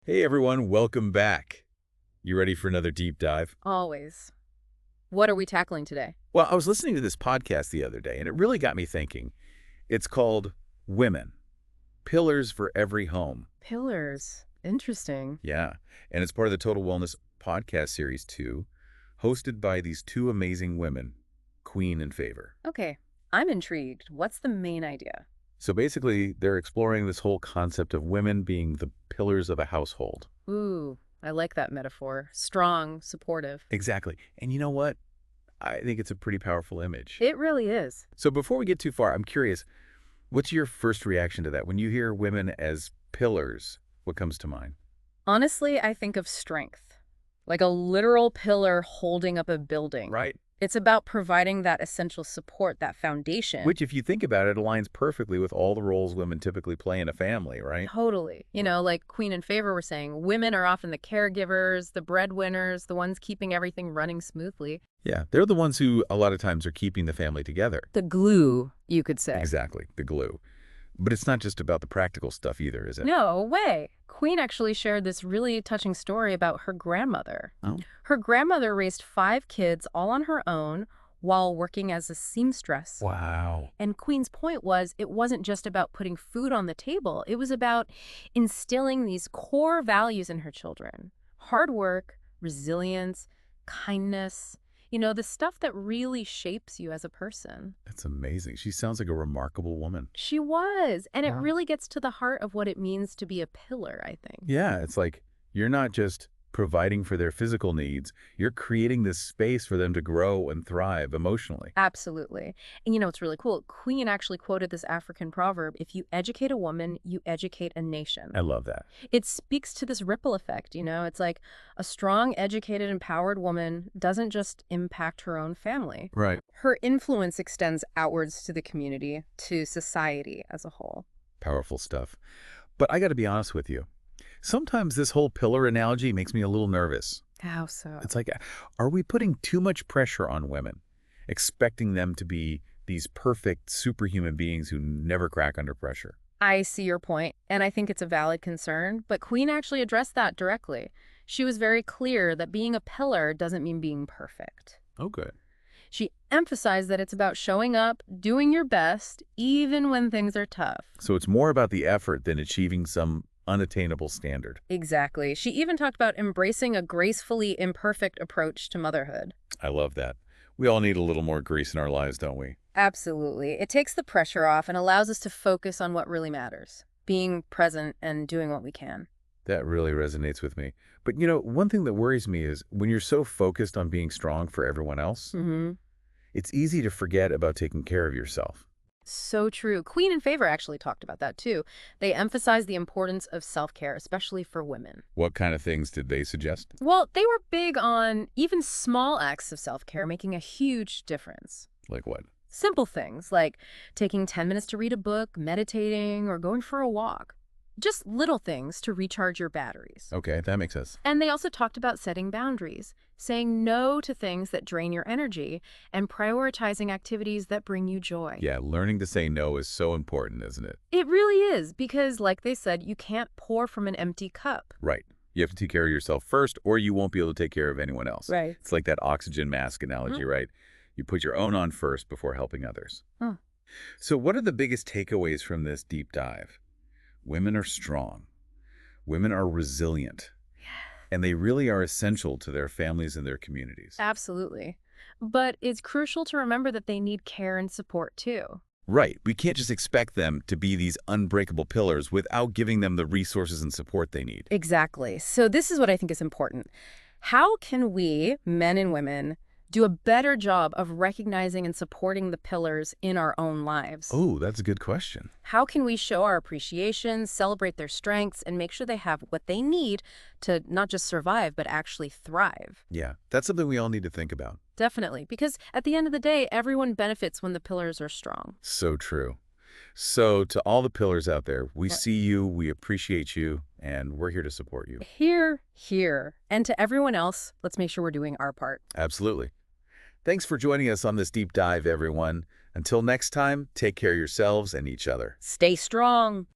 Hey everyone, welcome back. You ready for another deep dive? Always. What are we tackling today? Well, I was listening to this podcast the other day, and it really got me thinking. It's called Women, Pillars for Every Home. Pillars. Interesting. Yeah, and it's part of the Total Wellness podcast series too, hosted by these two amazing women, Queen and Favor. Okay, I'm intrigued. What's the main idea? So basically, they're exploring this whole concept of women being the pillars of a household. Ooh, I like that metaphor. Strong, supportive. Exactly. And you know what? I think it's a pretty powerful image. It really is. So before we get too far, I'm curious, what's your first reaction to that? When you hear women as pillars, what comes to mind? Honestly, I think of strength, like a literal pillar holding up a building. Right. It's about providing that essential support, that foundation. Which, if you think about it, aligns perfectly with all the roles women typically play in a family, right? Totally. Like Queen and Favor were saying, women are often the caregivers, the breadwinners, the ones keeping everything running smoothly. Yeah, they're the ones who a lot of times are keeping the family together. The glue, you could say. Exactly, the glue. But it's not just about the practical stuff either, is it? No way. Queen actually shared this really touching story about her grandmother. Oh. Her grandmother raised 5 kids all on her own while working as a seamstress. Wow. And Queen's point was it wasn't just about putting food on the table. It was about instilling these core values in her children. Hard work, resilience, kindness. The stuff that really shapes you as a person. That's amazing. She sounds like a remarkable woman. She was. And it Wow. really gets to the heart of what it means to be a pillar, I think. Yeah, it's like you're not just providing for their physical needs, you're creating this space for them to grow and thrive emotionally. Absolutely. And what's really cool? Queen actually quoted this African proverb, if you educate a woman, you educate a nation. I love that. It speaks to this ripple effect, It's like a strong, educated, empowered woman doesn't just impact her own family. Right. Her influence extends outwards to the community, to society as a whole. Powerful stuff. But I got to be honest with you. Sometimes this whole pillar analogy makes me a little nervous. How so? It's like, are we putting too much pressure on women, expecting them to be these perfect superhuman beings who never crack under pressure? I see your point, and I think it's a valid concern, but Queen actually addressed that directly. She was very clear that being a pillar doesn't mean being perfect. Oh, good. She emphasized that it's about showing up, doing your best, even when things are tough. So it's more about the effort than achieving some unattainable standard. Exactly. She even talked about embracing a gracefully imperfect approach to motherhood. I love that. We all need a little more grease in our lives, don't we? Absolutely. It takes the pressure off and allows us to focus on what really matters, being present and doing what we can. That really resonates with me. But one thing that worries me is when you're so focused on being strong for everyone else, it's easy to forget about taking care of yourself. So true. Queen and Favor actually talked about that too. They emphasized the importance of self-care, especially for women. What kind of things did they suggest? Well, they were big on even small acts of self-care making a huge difference. Like what? Simple things like taking 10 minutes to read a book, meditating, or going for a walk. Just little things to recharge your batteries. Okay, that makes sense. And they also talked about setting boundaries, saying no to things that drain your energy, and prioritizing activities that bring you joy. Yeah, learning to say no is so important, isn't it? It really is, because like they said, you can't pour from an empty cup. Right. You have to take care of yourself first, or you won't be able to take care of anyone else. Right. It's like that oxygen mask analogy, right? You put your own on first before helping others. Huh. So what are the biggest takeaways from this deep dive? Women are strong. Women are resilient. And they really are essential to their families and their communities. Absolutely. But it's crucial to remember that they need care and support too. Right. We can't just expect them to be these unbreakable pillars without giving them the resources and support they need. Exactly. So this is what I think is important. How can we, men and women, do a better job of recognizing and supporting the pillars in our own lives? Oh, that's a good question. How can we show our appreciation, celebrate their strengths, and make sure they have what they need to not just survive, but actually thrive? Yeah, that's something we all need to think about. Definitely, because at the end of the day, everyone benefits when the pillars are strong. So true. So to all the pillars out there, we see you, we appreciate you, and we're here to support you. Here. And to everyone else, let's make sure we're doing our part. Absolutely. Thanks for joining us on this deep dive, everyone. Until next time, take care of yourselves and each other. Stay strong.